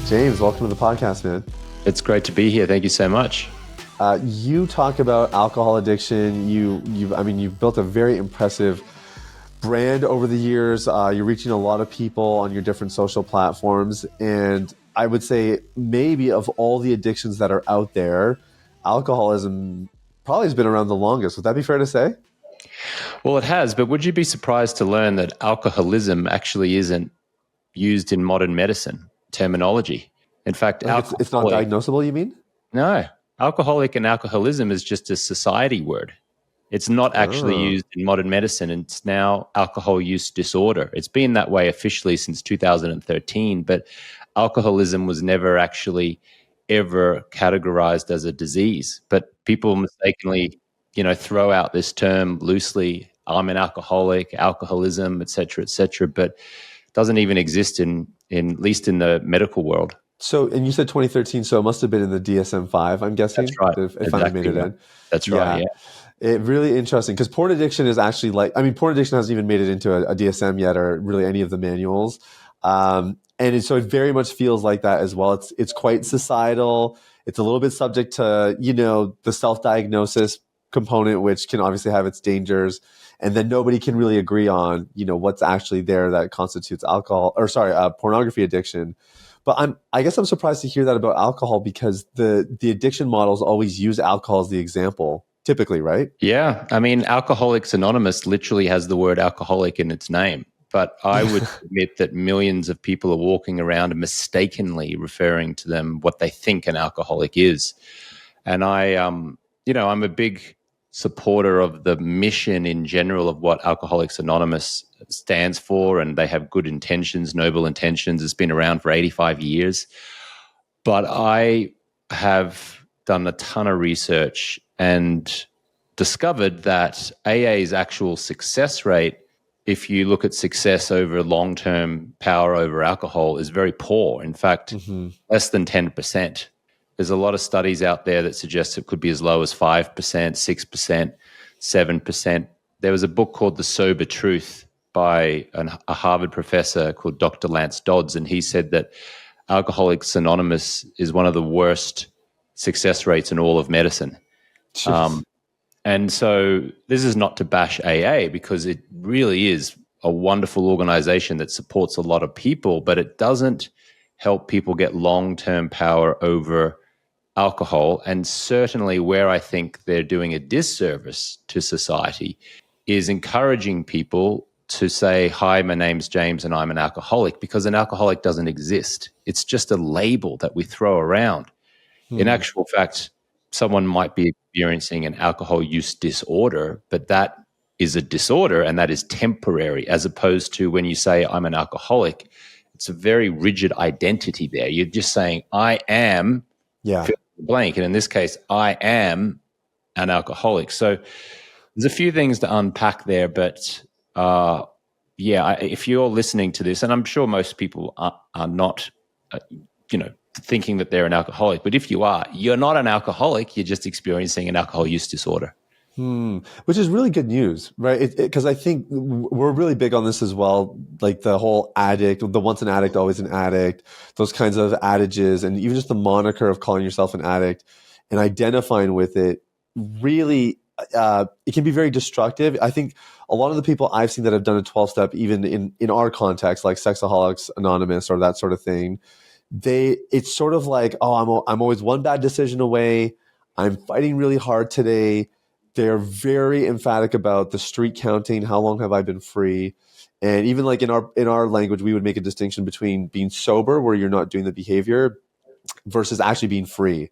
James, welcome to the podcast, man. It's great to be here. Thank you so much. You talk about alcohol addiction. You've built a very impressive brand over the years. You're reaching a lot of people on your different social platforms. And I would say maybe of all the addictions that are out there, alcoholism probably has been around the longest. Would that be fair to say? Well, it has, but would you be surprised to learn that alcoholism actually isn't used in modern medicine terminology? In fact, It's not diagnosable, you mean? No, alcoholic and alcoholism is just a society word. It's not actually used in modern medicine. And it's now alcohol use disorder. It's been that way officially since 2013, but alcoholism was never actually ever categorized as a disease. But people mistakenly, throw out this term loosely. I'm an alcoholic, alcoholism, et cetera, but it doesn't even exist in at least in the medical world. So, and you said 2013, so it must have been in the DSM-5, I'm guessing. That's right. If exactly I made it in. That's right, yeah. It really interesting because porn addiction is actually porn addiction hasn't even made it into a DSM yet or really any of the manuals. So it very much feels like that as well. It's quite societal. It's a little bit subject to, the self-diagnosis component, which can obviously have its dangers. And then nobody can really agree on, what's actually there that constitutes pornography addiction. But I guess I'm surprised to hear that about alcohol because the addiction models always use alcohol as the example, typically, right? Yeah. I mean, Alcoholics Anonymous literally has the word alcoholic in its name. But I would admit that millions of people are walking around mistakenly referring to them what they think an alcoholic is. And I'm a big supporter of the mission in general of what Alcoholics Anonymous stands for, and they have good intentions, noble intentions. It's been around for 85 years. But I have done a ton of research and discovered that AA's actual success rate, if you look at success over long-term power over alcohol, is very poor. In fact, less than 10%. There's a lot of studies out there that suggest it could be as low as 5%, 6%, 7%. There was a book called The Sober Truth by a Harvard professor called Dr. Lance Dodds, and he said that Alcoholics Anonymous is one of the worst success rates in all of medicine. And so this is not to bash AA because it really is a wonderful organization that supports a lot of people, but it doesn't help people get long-term power over alcohol. And certainly where I think they're doing a disservice to society is encouraging people to say, hi, my name's James and I'm an alcoholic, because an alcoholic doesn't exist. It's just a label that we throw around. In actual fact, someone might be experiencing an alcohol use disorder, but that is a disorder and that is temporary, as opposed to when you say I'm an alcoholic, it's a very rigid identity there. You're just saying I am blank. And in this case, I am an alcoholic. So there's a few things to unpack there, but if you're listening to this, and I'm sure most people are not, thinking that they're an alcoholic, but if you are, you're not an alcoholic, you're just experiencing an alcohol use disorder. Which is really good news, right? Because I think we're really big on this as well, like the whole addict, the once an addict, always an addict, those kinds of adages, and even just the moniker of calling yourself an addict and identifying with it, really, it can be very destructive. I think a lot of the people I've seen that have done a 12-step, even in our context, like Sexaholics Anonymous or that sort of thing, it's sort of like, I'm always one bad decision away. I'm fighting really hard today. They're very emphatic about the street counting. How long have I been free? And even like in our language, we would make a distinction between being sober, where you're not doing the behavior, versus actually being free,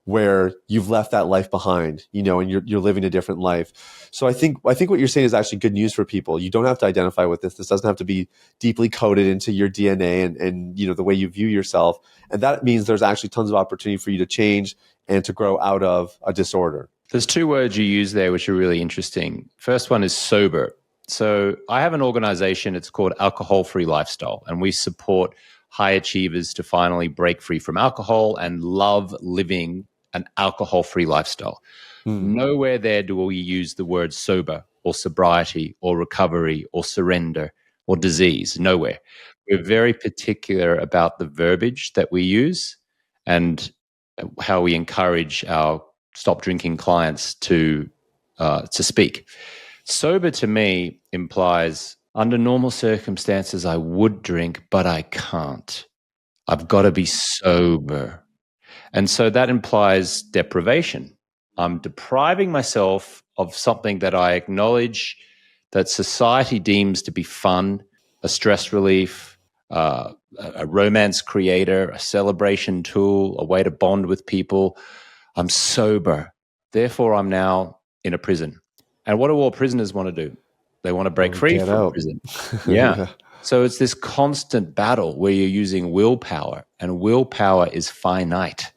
where you've left that life behind, and you're living a different life. So I think what you're saying is actually good news for people. You don't have to identify with this. This doesn't have to be deeply coded into your DNA and the way you view yourself. And that means there's actually tons of opportunity for you to change and to grow out of a disorder. There's two words you use there which are really interesting. First one is sober. So I have an organization, it's called Alcohol Free Lifestyle, and we support high achievers to finally break free from alcohol and love living an alcohol-free lifestyle. Nowhere there do we use the word sober or sobriety or recovery or surrender or disease. Nowhere. we're very particular about the verbiage that we use and how we encourage our stop drinking clients to speak. Sober to me implies under normal circumstances I would drink, but I can't. I've got to be sober. And so that implies deprivation. I'm depriving myself of something that I acknowledge that society deems to be fun, a stress relief, a romance creator, a celebration tool, a way to bond with people. I'm sober. Therefore, I'm now in a prison. And what do all prisoners want to do? They want to break free Get from out. prison. Yeah. So it's this constant battle where you're using willpower, and willpower is finite.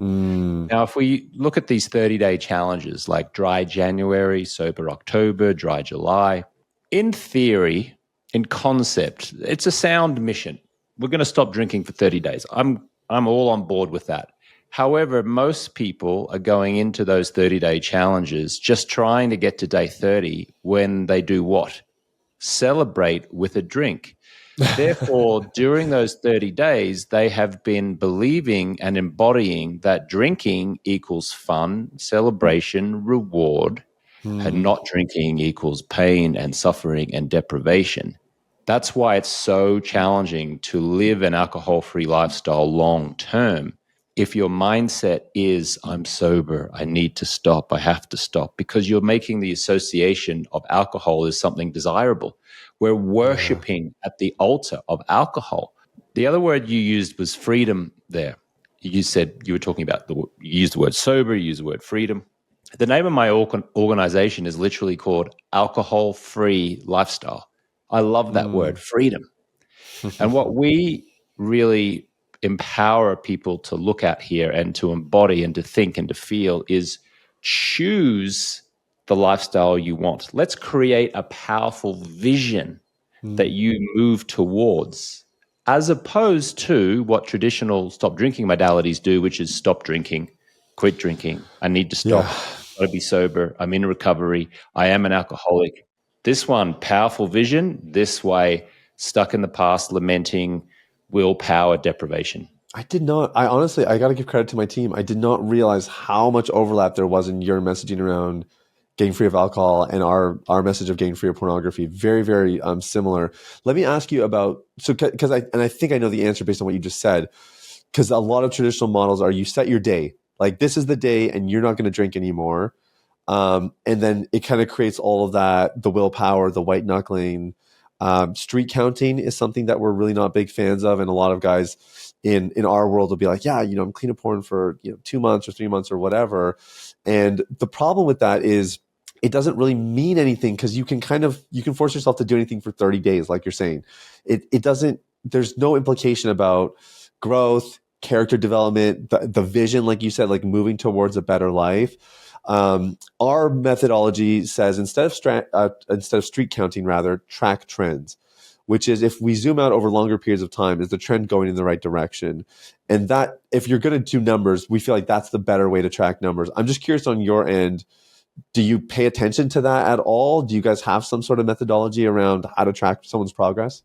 Now, if we look at these 30-day challenges like dry January, sober October, dry July, in theory, in concept, it's a sound mission. We're going to stop drinking for 30 days. I'm all on board with that. However, most people are going into those 30-day challenges just trying to get to day 30 when they do what? Celebrate with a drink. Therefore, during those 30 days, they have been believing and embodying that drinking equals fun, celebration, reward, and not drinking equals pain and suffering and deprivation. That's why it's so challenging to live an alcohol-free lifestyle long term. If your mindset is, I'm sober, I need to stop, I have to stop, because you're making the association of alcohol as something desirable. We're worshiping at the altar of alcohol. The other word you used was freedom there. You said you were talking about, you used the word sober, you used the word freedom. The name of my organization is literally called Alcohol Free Lifestyle. I love that word, freedom. And what we really empower people to look at here and to embody and to think and to feel is choose the lifestyle you want. Let's create a powerful vision that you move towards, as opposed to what traditional stop drinking modalities do, which is stop drinking, quit drinking. I need to stop. Yeah. I've got to be sober. I'm in recovery. I am an alcoholic. This one, powerful vision. This way, stuck in the past, lamenting willpower deprivation. I did not. I honestly, I got to give credit to my team. I did not realize how much overlap there was in your messaging around getting free of alcohol and our message of getting free of pornography. Very, very similar. Let me ask you about, so because I think I know the answer based on what you just said, because a lot of traditional models are you set your day, like this is the day and you're not going to drink anymore. And then it kind of creates all of that, the willpower, the white knuckling. Street counting is something that we're really not big fans of. And a lot of guys in our world will be like, yeah, I'm clean of porn for 2 months or 3 months or whatever. And the problem with that is it doesn't really mean anything, because you can force yourself to do anything for 30 days, like you're saying. It doesn't, there's no implication about growth, character development, the vision, like you said, like moving towards a better life. Our methodology says instead of street counting, rather track trends, which is if we zoom out over longer periods of time, is the trend going in the right direction? And that, if you're going to do numbers, we feel like that's the better way to track numbers. I'm just curious on your end, do you pay attention to that at all? Do you guys have some sort of methodology around how to track someone's progress?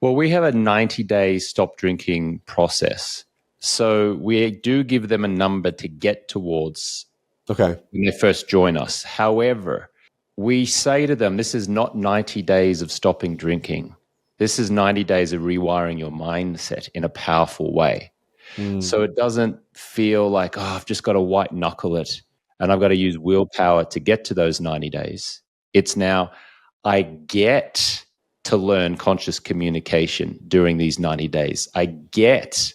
Well, we have a 90-day stop drinking process. So we do give them a number to get towards Okay. when they first join us. However, we say to them, this is not 90 days of stopping drinking. This is 90 days of rewiring your mindset in a powerful way. So it doesn't feel like, oh, I've just got to white knuckle it and I've got to use willpower to get to those 90 days. It's now, I get to learn conscious communication during these 90 days. I get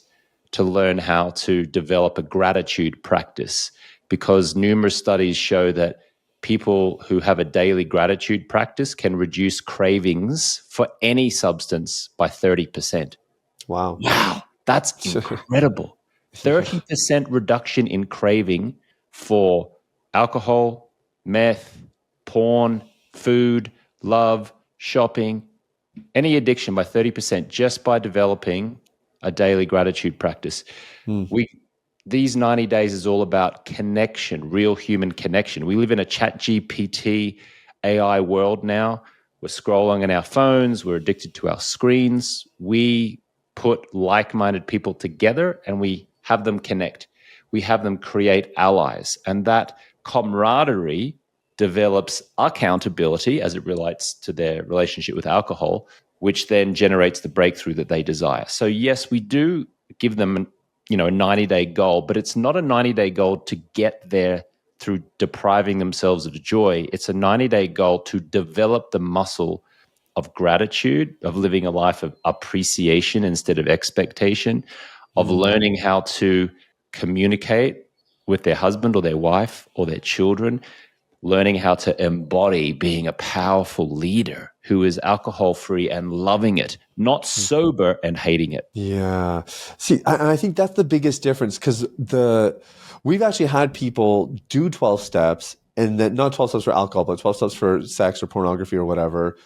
to learn how to develop a gratitude practice, because numerous studies show that people who have a daily gratitude practice can reduce cravings for any substance by 30%. Wow. Wow, that's incredible. 30% reduction in craving for alcohol, meth, porn, food, love, shopping, any addiction by 30% just by developing a daily gratitude practice. These 90 days is all about connection, real human connection. We live in a chat GPT AI world now we're scrolling on our phones, we're addicted to our screens. We put like-minded people together and we have them connect. We have them create allies. And that camaraderie develops accountability as it relates to their relationship with alcohol, which then generates the breakthrough that they desire. So yes, we do give them, a 90-day goal, but it's not a 90-day goal to get there through depriving themselves of joy. It's a 90-day goal to develop the muscle of gratitude, of living a life of appreciation instead of expectation, of learning how to communicate with their husband or their wife or their children, learning how to embody being a powerful leader who is alcohol-free and loving it, not sober and hating it. Yeah. See, I think that's the biggest difference, because we've actually had people do 12 steps, and then not 12 steps for alcohol, but 12 steps for sex or pornography or whatever,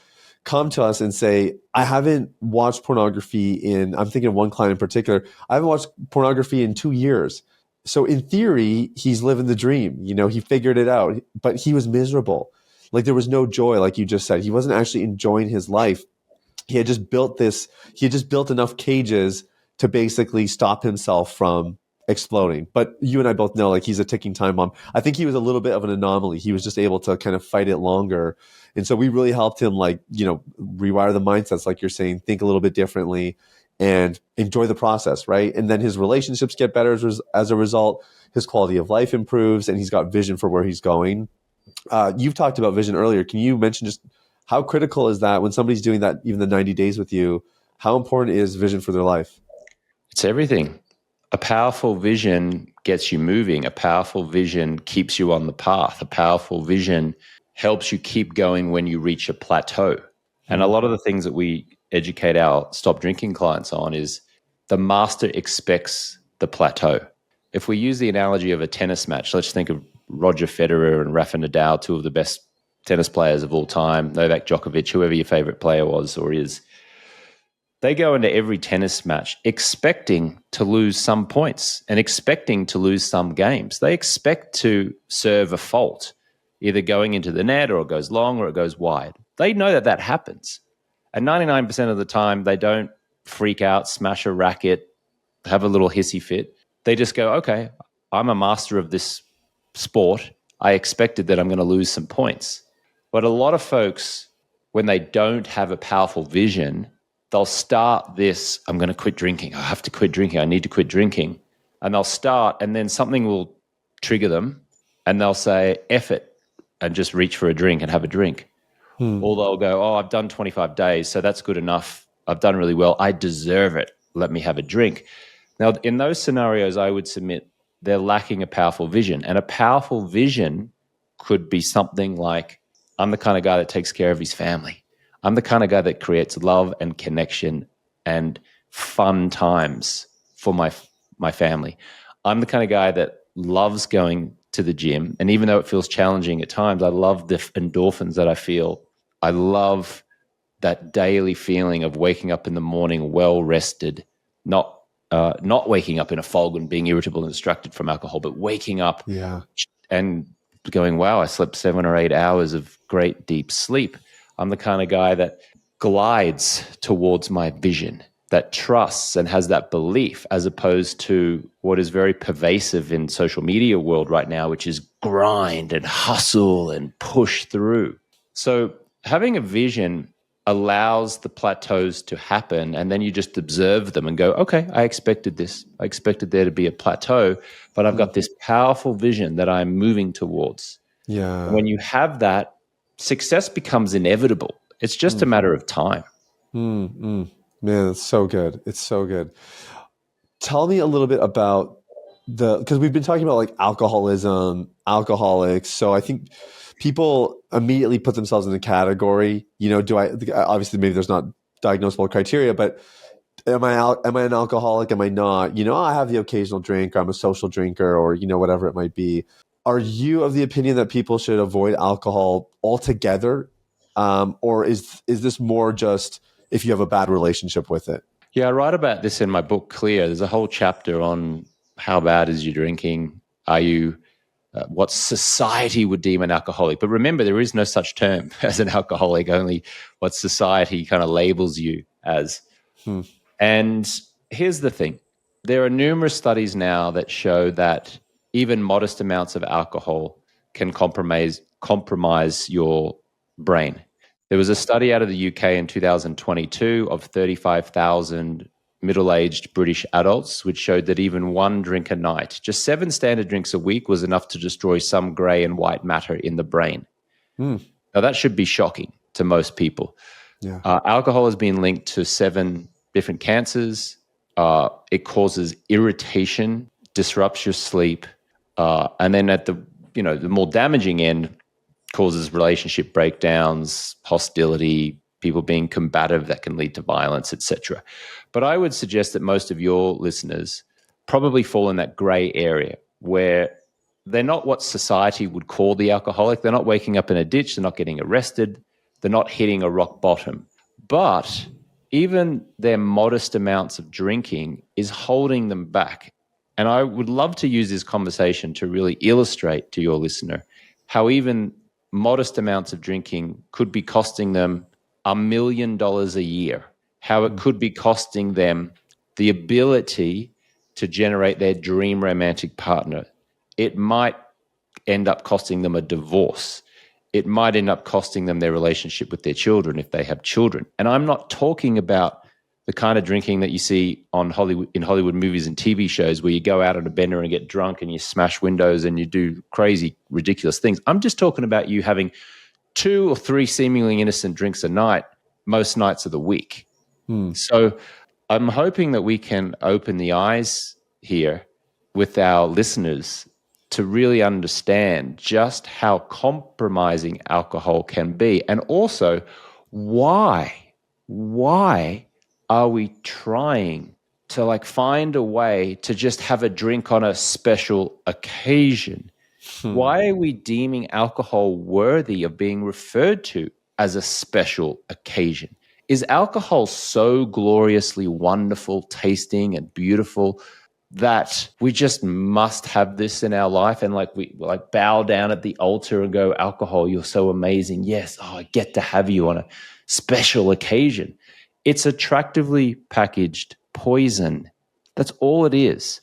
come to us and say, I haven't watched pornography I'm thinking of one client in particular, I haven't watched pornography in 2 years. So in theory, he's living the dream. He figured it out, but he was miserable. Like, there was no joy, like you just said. He wasn't actually enjoying his life. He had just built enough cages to basically stop himself from exploding. But you and I both know, like, he's a ticking time bomb. I think he was a little bit of an anomaly. He was just able to kind of fight it longer. And so we really helped him, like, rewire the mindsets, like you're saying, think a little bit differently and enjoy the process, right? And then his relationships get better as a result. His quality of life improves, and he's got vision for where he's going. You've talked about vision earlier. Can you mention just how critical is that when somebody's doing that, even the 90 days with you? How important is vision for their life? It's everything. A powerful vision gets you moving. A powerful vision keeps you on the path. A powerful vision helps you keep going when you reach a plateau. And a lot of the things that we educate our stop drinking clients on is the master expects the plateau. If we use the analogy of a tennis match, let's think of Roger Federer and Rafa Nadal, two of the best tennis players of all time, Novak Djokovic, whoever your favorite player was or is. They go into every tennis match expecting to lose some points and expecting to lose some games. They expect to serve a fault, either going into the net or it goes long or it goes wide. They know that that happens. And 99% of the time, they don't freak out, smash a racket, have a little hissy fit. They just go, okay, I'm a master of this sport. I expected that I'm going to lose some points. But a lot of folks, when they don't have a powerful vision, they'll start this, I'm going to quit drinking. I have to quit drinking. I need to quit drinking. And they'll start, and then something will trigger them, and they'll say, F it, and just reach for a drink and have a drink. Or they'll go, oh, I've done 25 days, so that's good enough. I've done really well. I deserve it. Let me have a drink. Now, in those scenarios, I would submit they're lacking a powerful vision. And a powerful vision could be something like, I'm the kind of guy that takes care of his family. I'm the kind of guy that creates love and connection and fun times for my family. I'm the kind of guy that loves going to the gym. And even though it feels challenging at times, I love the endorphins that I feel. I love that daily feeling of waking up in the morning well-rested, not waking up in a fog and being irritable and distracted from alcohol, but waking up and going, wow, I slept 7 or 8 hours of great deep sleep. I'm the kind of guy that glides towards my vision, that trusts and has that belief, as opposed to what is very pervasive in social media world right now, which is grind and hustle and push through. So having a vision allows the plateaus to happen, and then you just observe them and go, okay, I expected this. I expected there to be a plateau, but I've got this powerful vision that I'm moving towards. Yeah. And when you have that, success becomes inevitable. It's just a matter of time. Man, it's so good. It's so good. Tell me a little bit about because we've been talking about like alcoholism, alcoholics. So I think people immediately put themselves in the category, obviously maybe there's not diagnosable criteria, but am I an alcoholic? Am I not? I have the occasional drink, or I'm a social drinker, or, whatever it might be. Are you of the opinion that people should avoid alcohol altogether? Or is this more just if you have a bad relationship with it? Yeah, I write about this in my book, Clear. There's a whole chapter on how bad is your drinking? Are you what society would deem an alcoholic. But remember, there is no such term as an alcoholic, only what society kind of labels you as. And here's the thing. There are numerous studies now that show that even modest amounts of alcohol can compromise your brain. There was a study out of the UK in 2022 of 35,000 middle-aged British adults, which showed that even one drink a night, just 7 standard drinks a week, was enough to destroy some gray and white matter in the brain. Now, that should be shocking to most people. Yeah. Alcohol has been linked to 7 different cancers. It causes irritation, disrupts your sleep, and then at the more damaging end, causes relationship breakdowns, hostility, people being combative that can lead to violence, etc. But I would suggest that most of your listeners probably fall in that gray area where they're not what society would call the alcoholic. They're not waking up in a ditch. They're not getting arrested. They're not hitting a rock bottom. But even their modest amounts of drinking is holding them back. And I would love to use this conversation to really illustrate to your listener how even modest amounts of drinking could be costing them $1 million a year, how it could be costing them the ability to generate their dream romantic partner. It might end up costing them a divorce. It might end up costing them their relationship with their children if they have children. And I'm not talking about the kind of drinking that you see in Hollywood movies and TV shows where you go out on a bender and get drunk and you smash windows and you do crazy, ridiculous things. I'm just talking about you having 2 or 3 seemingly innocent drinks a night, most nights of the week. So I'm hoping that we can open the eyes here with our listeners to really understand just how compromising alcohol can be, and also why are we trying to find a way to just have a drink on a special occasion? Why are we deeming alcohol worthy of being referred to as a special occasion? Is alcohol so gloriously wonderful tasting and beautiful that we just must have this in our life and we bow down at the altar and go, alcohol, you're so amazing. Yes, I get to have you on a special occasion. It's attractively packaged poison. That's all it is.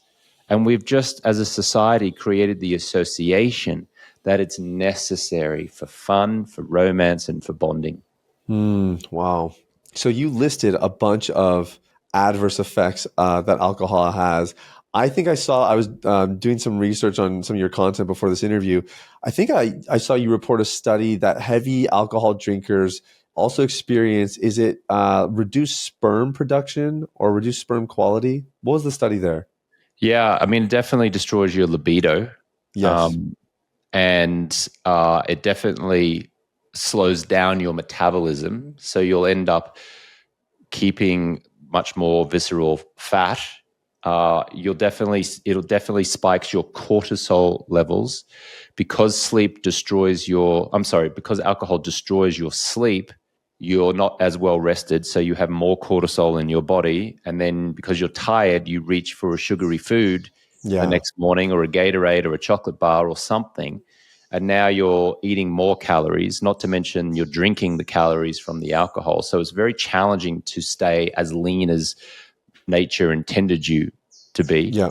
And we've just, as a society, created the association that it's necessary for fun, for romance, and for bonding. Wow. So you listed a bunch of adverse effects that alcohol has. I think I was doing some research on some of your content before this interview. I think I saw you report a study that heavy alcohol drinkers also experience, is it reduced sperm production or reduced sperm quality? What was the study there? Yeah, I mean, it definitely destroys your libido. Yes. And it definitely slows down your metabolism. So you'll end up keeping much more visceral fat. It'll definitely spikes your cortisol levels because because alcohol destroys your sleep. You're not as well rested, so you have more cortisol in your body. And then because you're tired, you reach for a sugary food the next morning, or a Gatorade or a chocolate bar or something. And now you're eating more calories, not to mention you're drinking the calories from the alcohol. So it's very challenging to stay as lean as nature intended you to be. Yeah.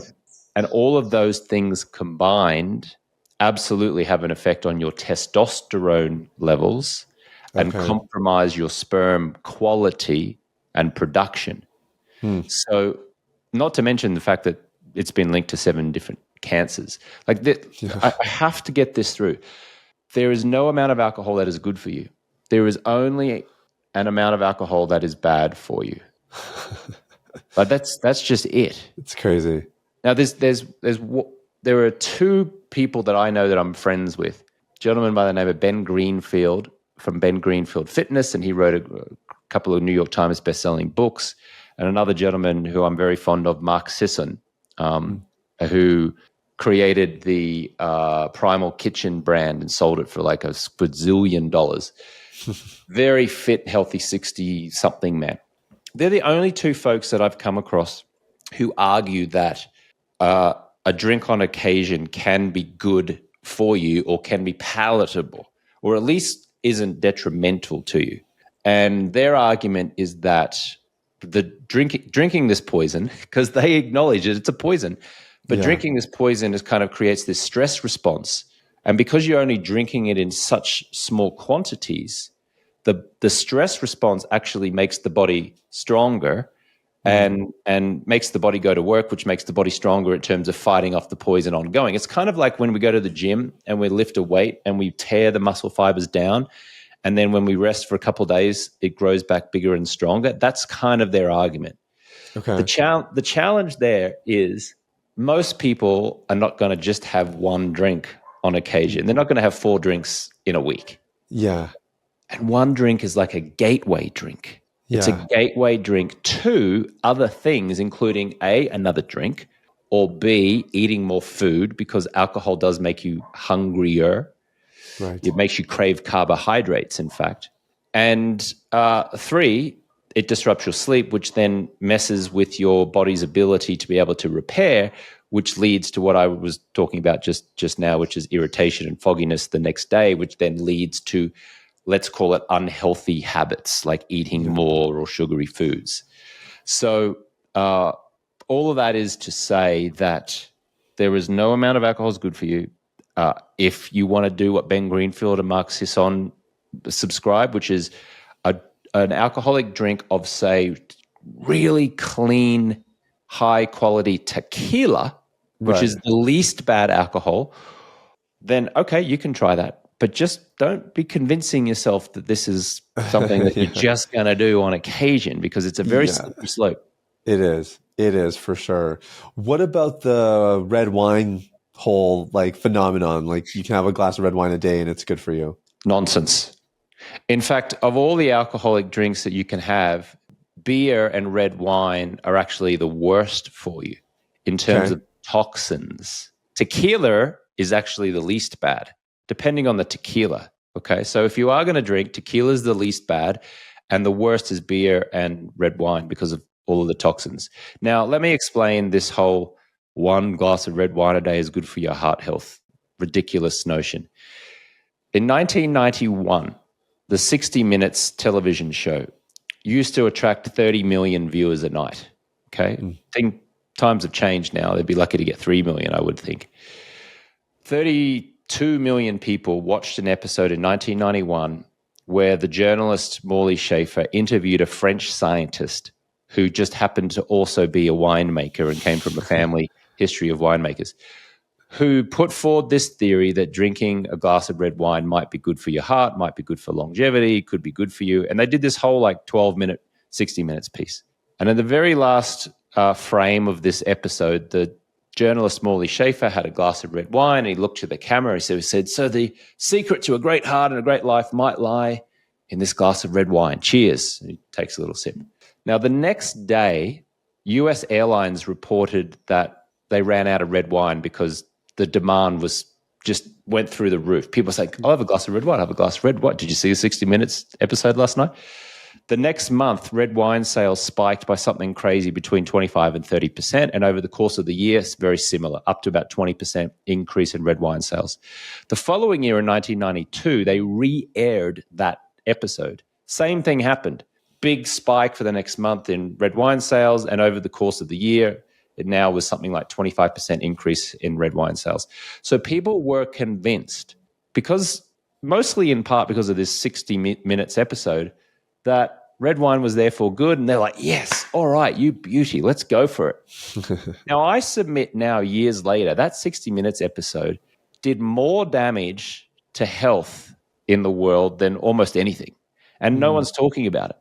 And all of those things combined absolutely have an effect on your testosterone levels and compromise your sperm quality and production. So not to mention the fact that it's been linked to 7 different cancers. I have to get this through. There is no amount of alcohol that is good for you. There is only an amount of alcohol that is bad for you. But that's just it. It's crazy. Now there are 2 people that I know that I'm friends with. A gentleman by the name of Ben Greenfield from Ben Greenfield Fitness, and he wrote a couple of New York Times best-selling books. And another gentleman who I'm very fond of, Mark Sisson, who created the Primal Kitchen brand and sold it for a $1 bazillion. Very fit, healthy 60-something man. They're the only 2 folks that I've come across who argue that a drink on occasion can be good for you or can be palatable, or at least isn't detrimental to you. And their argument is that the drinking this poison, because they acknowledge it's a poison, but drinking this poison is kind of creates this stress response. And because you're only drinking it in such small quantities, the stress response actually makes the body stronger and makes the body go to work, which makes the body stronger in terms of fighting off the poison ongoing. It's kind of like when we go to the gym and we lift a weight and we tear the muscle fibers down, and then when we rest for a couple of days, it grows back bigger and stronger. That's kind of their argument. Okay. The challenge there is most people are not going to just have one drink on occasion. They're not going to have 4 drinks in a week. Yeah. And one drink is like a gateway drink. It's a gateway drink to other things, including A, another drink, or B, eating more food, because alcohol does make you hungrier. Right. It makes you crave carbohydrates, in fact. And 3, it disrupts your sleep, which then messes with your body's ability to be able to repair, which leads to what I was talking about just now, which is irritation and fogginess the next day, which then leads to, let's call it, unhealthy habits like eating more or sugary foods. So all of that is to say that there is no amount of alcohol is good for you. If you want to do what Ben Greenfield and Mark Sisson subscribe, which is an alcoholic drink of, say, really clean, high-quality tequila, which is the least bad alcohol, then, okay, you can try that. But just don't be convincing yourself that this is something that you're just going to do on occasion, because it's a very slippery slope. It is. It is, for sure. What about the red wine whole phenomenon? Like, you can have a glass of red wine a day and it's good for you. Nonsense. In fact, of all the alcoholic drinks that you can have, beer and red wine are actually the worst for you in terms of toxins. Tequila is actually the least bad, depending on the tequila. Okay, so if you are going to drink, tequila is the least bad, and the worst is beer and red wine because of all of the toxins. Now, let me explain this whole one glass of red wine a day is good for your heart health ridiculous notion. In 1991, the 60 Minutes television show used to attract 30 million viewers a night. Okay, I think times have changed now. They'd be lucky to get 3 million, I would think. 32 million people watched an episode in 1991 where the journalist Morley Schaefer interviewed a French scientist who just happened to also be a winemaker and came from a family history of winemakers, who put forward this theory that drinking a glass of red wine might be good for your heart, might be good for longevity, could be good for you. And they did this whole 12-minute, 60 Minutes piece. And in the very last frame of this episode, the journalist Morley Schaefer had a glass of red wine, and he looked to the camera. He said, so the secret to a great heart and a great life might lie in this glass of red wine. Cheers. And he takes a little sip. Now, the next day, US Airlines reported that they ran out of red wine because the demand was just went through the roof. People were saying, I'll have a glass of red wine, I'll have a glass of red wine. Did you see the 60 Minutes episode last night? The next month, red wine sales spiked by something crazy between 25 and 30%. And over the course of the year, it's very similar, up to about 20% increase in red wine sales. The following year in 1992, they re-aired that episode. Same thing happened. Big spike for the next month in red wine sales. And over the course of the year, it now was something like 25% increase in red wine sales. So people were convinced, because mostly in part because of this 60 Minutes episode, that red wine was therefore good. And they're like, yes, all right, you beauty, let's go for it. Now, I submit now, years later, that 60 Minutes episode did more damage to health in the world than almost anything. And no one's talking about it.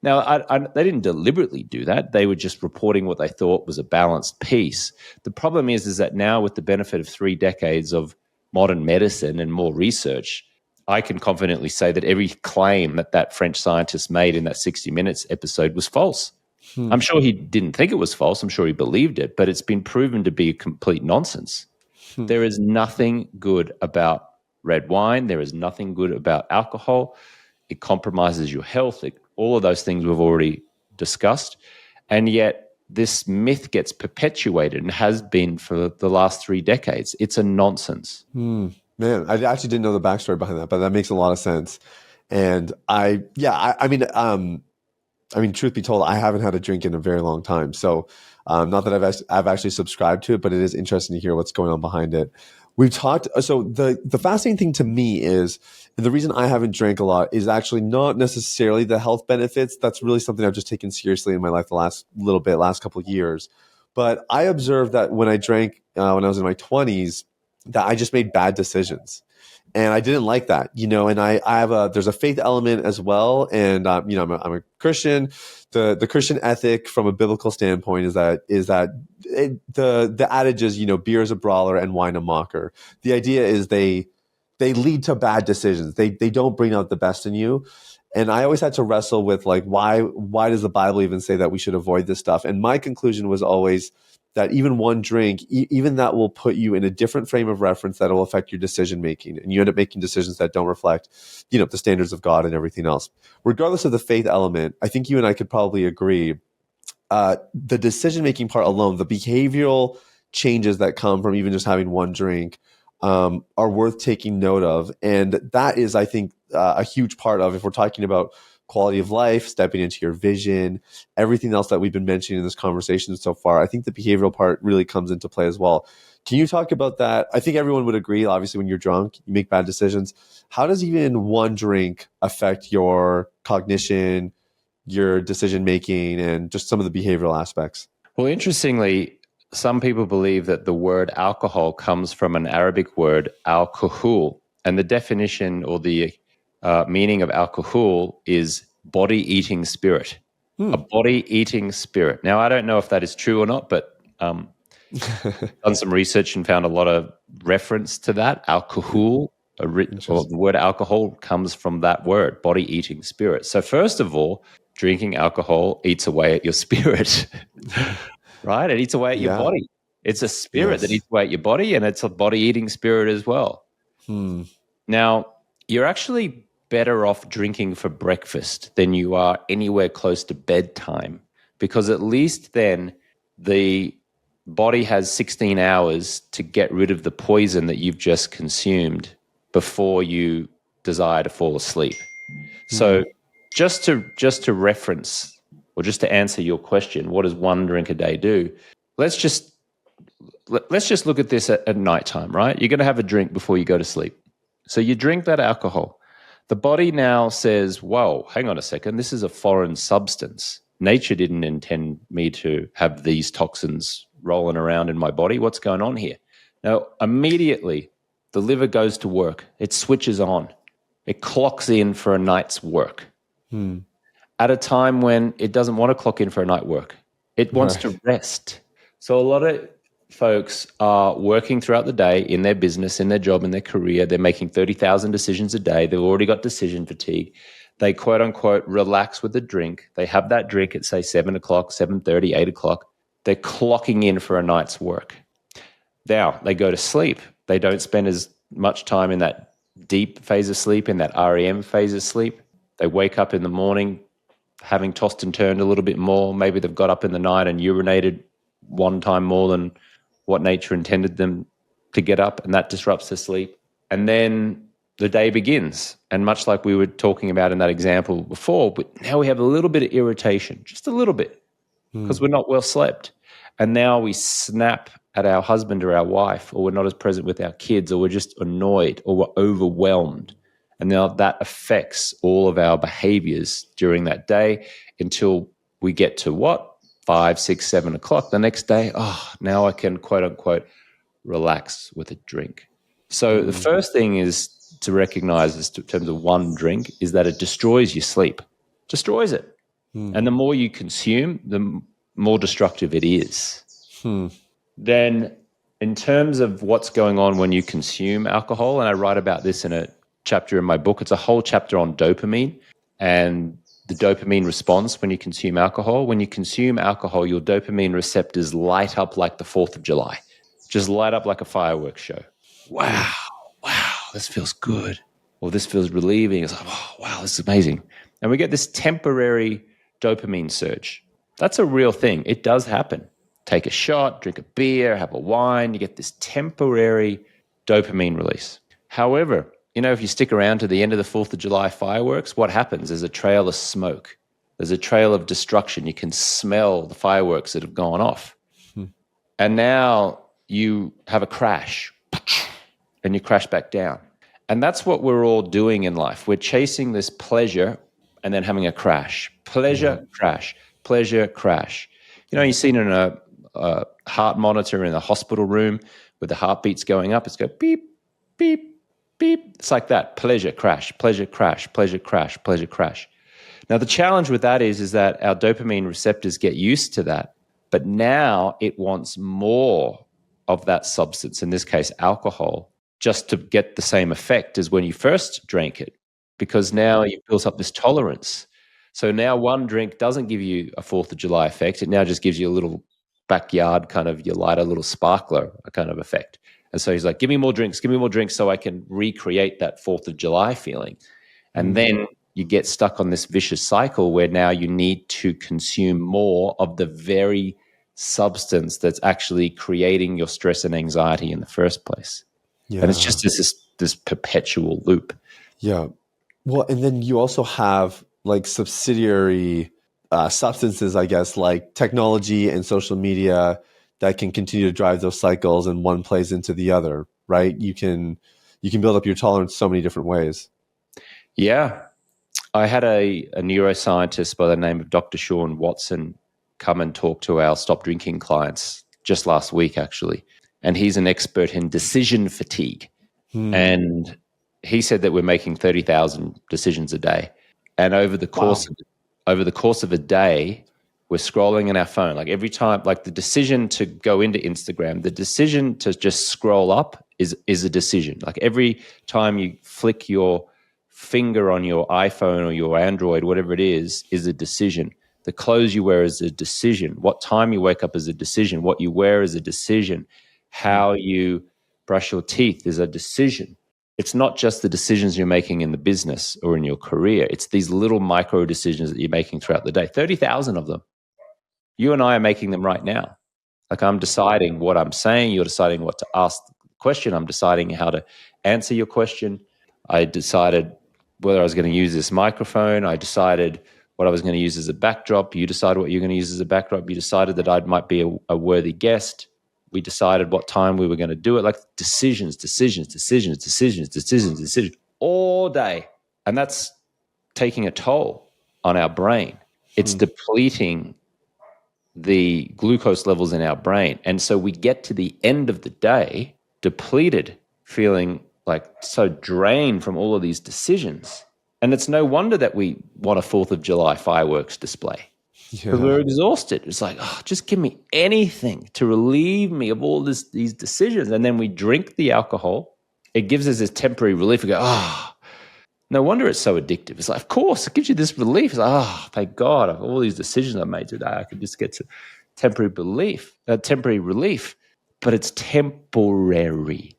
Now, they didn't deliberately do that. They were just reporting what they thought was a balanced piece. The problem is that now, with the benefit of 3 decades of modern medicine and more research, I can confidently say that every claim that French scientist made in that 60 Minutes episode was false. I'm sure he didn't think it was false. I'm sure he believed it, but it's been proven to be complete nonsense. There is nothing good about red wine. There is nothing good about alcohol. It compromises your health. All of those things we've already discussed. And yet this myth gets perpetuated and has been for the last 3 decades. It's a nonsense. Man, I actually didn't know the backstory behind that, but that makes a lot of sense. And I mean, truth be told, I haven't had a drink in a very long time. So, not that I've actually subscribed to it, but it is interesting to hear what's going on behind it. We've talked. So the fascinating thing to me is, and the reason I haven't drank a lot is actually not necessarily the health benefits. That's really something I've just taken seriously in my life the last couple of years. But I observed that when I drank when I was in my 20s, that I just made bad decisions, and I didn't like that, and I have there's a faith element as well. And, I'm a Christian. The Christian ethic from a biblical standpoint the adage is, beer is a brawler and wine a mocker. The idea is they lead to bad decisions. They don't bring out the best in you. And I always had to wrestle with, like, why does the Bible even say that we should avoid this stuff? And my conclusion was always that even one drink, even that will put you in a different frame of reference that will affect your decision making, and you end up making decisions that don't reflect, the standards of God and everything else. Regardless of the faith element, I think you and I could probably agree. The decision making part alone, the behavioral changes that come from even just having one drink, are worth taking note of, and that is, I think, a huge part of, if we're talking about quality of life, stepping into your vision, everything else that we've been mentioning in this conversation so far. I think the behavioral part really comes into play as well. Can you talk about that? I think everyone would agree, obviously, when you're drunk, you make bad decisions. How does even one drink affect your cognition, your decision making, and just some of the behavioral aspects? Well, interestingly, some people believe that the word alcohol comes from an Arabic word, al-kuhul, and the definition or the meaning of alcohol is body-eating spirit. A body-eating spirit. Now, I don't know if that is true or not, but done some research and found a lot of reference to that. Alcohol, or the word alcohol comes from that word, body-eating spirit. So first of all, drinking alcohol eats away at your spirit, right? It eats away at your Yeah. body. It's a spirit that Yes. eats away at your body, and it's a body-eating spirit as well. Hmm. Now, you're actually better off drinking for breakfast than you are anywhere close to bedtime, because at least then the body has 16 hours to get rid of the poison that you've just consumed before you desire to fall asleep. So just to reference, or just to answer your question, what does one drink a day do? Let's just look at this at nighttime, right? You're going to have a drink before you go to sleep. So you drink that alcohol. The body now says, whoa, hang on a second. This is a foreign substance. Nature didn't intend me to have these toxins rolling around in my body. What's going on here? Now, immediately, the liver goes to work. It switches on. It clocks in for a night's work at a time when it doesn't want to clock in for a night work. It wants to rest. So a lot of folks are working throughout the day in their business, in their job, in their career. They're making 30,000 decisions a day. They've already got decision fatigue. They quote unquote relax with a drink. They have that drink at, say, 7 o'clock, 7:30, 8 o'clock. They're clocking in for a night's work. Now they go to sleep. They don't spend as much time in that deep phase of sleep, in that REM phase of sleep. They wake up in the morning having tossed and turned a little bit more. Maybe they've got up in the night and urinated one time more than what nature intended them to get up, and that disrupts their sleep. And then the day begins. And much like we were talking about in that example before, but now we have a little bit of irritation, just a little bit, because we're not well slept. And now we snap at our husband or our wife, or we're not as present with our kids, or we're just annoyed, or we're overwhelmed. And now that affects all of our behaviors during that day until we get to what? 5, 6, 7 o'clock the next day. Oh, now I can quote unquote relax with a drink. So the first thing is to recognize, in terms of one drink, is that it destroys your sleep, destroys it. And the more you consume, the more destructive it is. Then in terms of what's going on when you consume alcohol, and I write about this in a chapter in my book, it's a whole chapter on dopamine and the dopamine response when you consume alcohol. When you consume alcohol, your dopamine receptors light up like the 4th of July, just light up like a fireworks show. Wow, this feels good. Or this feels relieving. It's like, oh, wow, this is amazing. And we get this temporary dopamine surge. That's a real thing. It does happen. Take a shot, drink a beer, have a wine, you get this temporary dopamine release. However, if you stick around to the end of the 4th of July fireworks, what happens? There's a trail of smoke. There's a trail of destruction. You can smell the fireworks that have gone off. And now you have a crash and you crash back down. And that's what we're all doing in life. We're chasing this pleasure and then having a crash. Pleasure, crash. Pleasure, crash. You've seen in a heart monitor in a hospital room with the heartbeats going up. It's go beep, beep, beep. It's like that. Pleasure, crash, pleasure, crash, pleasure, crash, pleasure, crash. Now, the challenge with that is that our dopamine receptors get used to that, but now it wants more of that substance, in this case, alcohol, just to get the same effect as when you first drank it, because now you've built up this tolerance. So now one drink doesn't give you a 4th of July effect. It now just gives you a little backyard kind of, you light a little sparkler kind of effect. And so he's like, give me more drinks so I can recreate that 4th of July feeling. And then you get stuck on this vicious cycle where now you need to consume more of the very substance that's actually creating your stress and anxiety in the first place. Yeah. And it's just this perpetual loop. Yeah. Well, and then you also have like subsidiary substances, I guess, like technology and social media that can continue to drive those cycles, and one plays into the other, right? You can build up your tolerance so many different ways. Yeah. I had a neuroscientist by the name of Dr. Sean Watson come and talk to our stop drinking clients just last week, actually. And he's an expert in decision fatigue. And he said that we're making 30,000 decisions a day. And over the course of a day, we're scrolling in our phone. Like every time, like the decision to go into Instagram, the decision to just scroll up is a decision. Like every time you flick your finger on your iPhone or your Android, whatever it is a decision. The clothes you wear is a decision. What time you wake up is a decision. What you wear is a decision. How you brush your teeth is a decision. It's not just the decisions you're making in the business or in your career. It's these little micro decisions that you're making throughout the day. 30,000 of them. You and I are making them right now. Like I'm deciding what I'm saying. You're deciding what to ask the question. I'm deciding how to answer your question. I decided whether I was going to use this microphone. I decided what I was going to use as a backdrop. You decided what you're going to use as a backdrop. You decided that I might be a worthy guest. We decided what time we were going to do it. Like decisions all day. And that's taking a toll on our brain. It's depleting the glucose levels in our brain. And so we get to the end of the day depleted, feeling like so drained from all of these decisions. And it's no wonder that we want a 4th of July fireworks display. Because we're exhausted. It's like, just give me anything to relieve me of all these decisions. And then we drink the alcohol. It gives us this temporary relief. We go, no wonder it's so addictive. It's like, of course, it gives you this relief. It's like, thank God, of all these decisions I made today, I could just get to temporary relief. But it's temporary.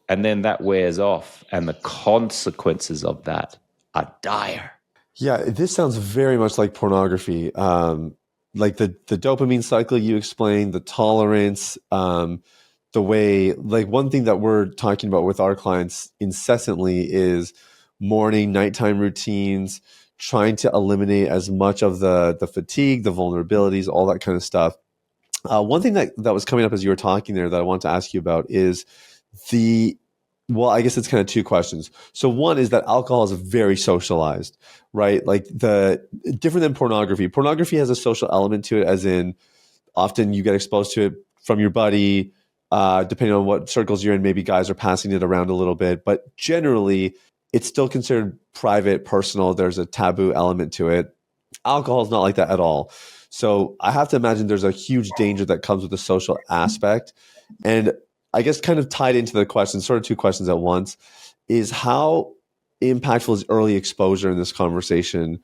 And then that wears off, and the consequences of that are dire. Yeah, this sounds very much like pornography. Like the dopamine cycle you explained, the tolerance, the way, like one thing that we're talking about with our clients incessantly is morning, nighttime routines, trying to eliminate as much of the fatigue, the vulnerabilities, all that kind of stuff. One thing that was coming up as you were talking there that I want to ask you about is well, I guess it's kind of two questions. So one is that alcohol is very socialized, right? Like different than pornography. Pornography has a social element to it, as in often you get exposed to it from your buddy, depending on what circles you're in, maybe guys are passing it around a little bit, but generally it's still considered private, personal. There's a taboo element to it. Alcohol is not like that at all. So I have to imagine there's a huge danger that comes with the social aspect. And I guess kind of tied into the question, sort of two questions at once, is how impactful is early exposure in this conversation?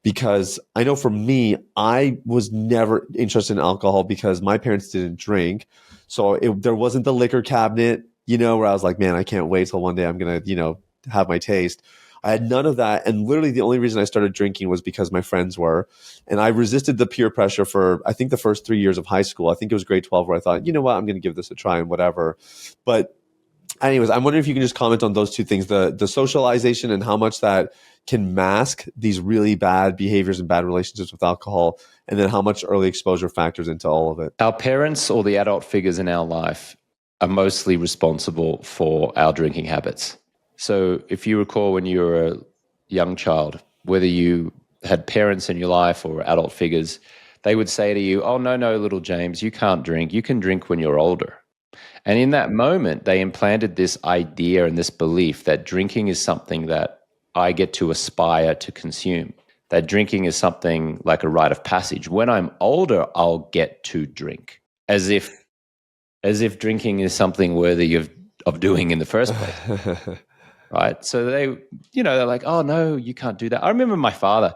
Because I know for me, I was never interested in alcohol because my parents didn't drink. So there wasn't the liquor cabinet, where I was like, man, I can't wait till one day I'm going to, have my taste. I had none of that. And literally the only reason I started drinking was because my friends were. And I resisted the peer pressure for, I think, the first 3 years of high school. I think it was grade 12 where I thought, you know what, I'm going to give this a try and whatever. But anyways, I'm wondering if you can just comment on those two things, the socialization and how much that can mask these really bad behaviors and bad relationships with alcohol, and then how much early exposure factors into all of it. Our parents or the adult figures in our life are mostly responsible for our drinking habits. So if you recall when you were a young child, whether you had parents in your life or adult figures, they would say to you, oh, no, little James, you can't drink. You can drink when you're older. And in that moment, they implanted this idea and this belief that drinking is something that I get to aspire to consume, that drinking is something like a rite of passage. When I'm older, I'll get to drink, as if drinking is something worthy of doing in the first place. Right? So they're like, oh, no, you can't do that. I remember my father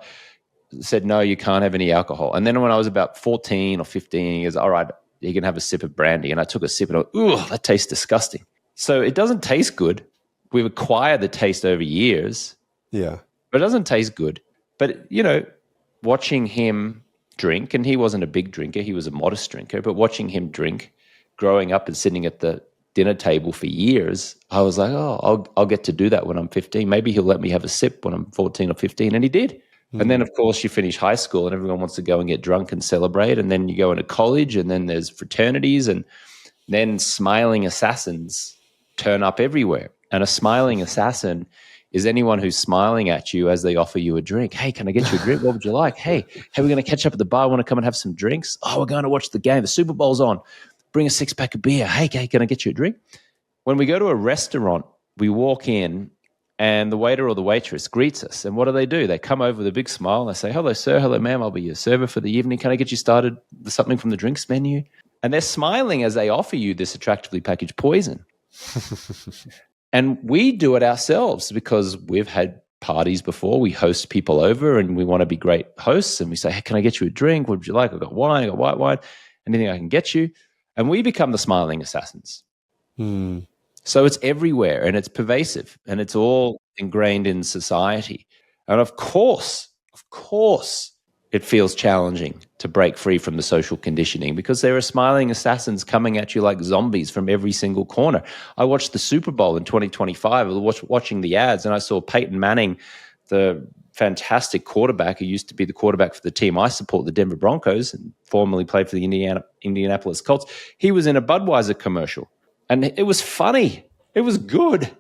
said, no, you can't have any alcohol. And then when I was about 14 or 15, he goes, all right, you can have a sip of brandy. And I took a sip and I went, ooh, that tastes disgusting. So it doesn't taste good. We've acquired the taste over years. Yeah. But it doesn't taste good. But, watching him drink, and he wasn't a big drinker, he was a modest drinker, but watching him drink, growing up and sitting at the dinner table for years, I was like, oh, I'll get to do that when I'm 15. Maybe he'll let me have a sip when I'm 14 or 15. And he did. Mm-hmm. And then, of course, you finish high school and everyone wants to go and get drunk and celebrate. And then you go into college and then there's fraternities, and then smiling assassins turn up everywhere. And a smiling assassin is anyone who's smiling at you as they offer you a drink. Hey, can I get you a drink? What would you like? Hey, we're going to catch up at the bar. Want to come and have some drinks? Oh, we're going to watch the game. The Super Bowl's on. Bring a 6-pack of beer. Hey, can I get you a drink? When we go to a restaurant, we walk in and the waiter or the waitress greets us. And what do? They come over with a big smile. And they say, hello, sir. Hello, ma'am. I'll be your server for the evening. Can I get you started with something from the drinks menu? And they're smiling as they offer you this attractively packaged poison. And we do it ourselves because we've had parties before. We host people over and we want to be great hosts. And we say, hey, can I get you a drink? What would you like? I've got wine. I've got white wine. Anything I can get you? And we become the smiling assassins. So it's everywhere and it's pervasive and it's all ingrained in society. And of course, it feels challenging to break free from the social conditioning because there are smiling assassins coming at you like zombies from every single corner. I watched the Super Bowl in 2025. I was watching the ads and I saw Peyton Manning, the fantastic quarterback who used to be the quarterback for the team I support, the Denver Broncos, and formerly played for the Indianapolis Colts. He was in a Budweiser commercial and it was funny. It was good.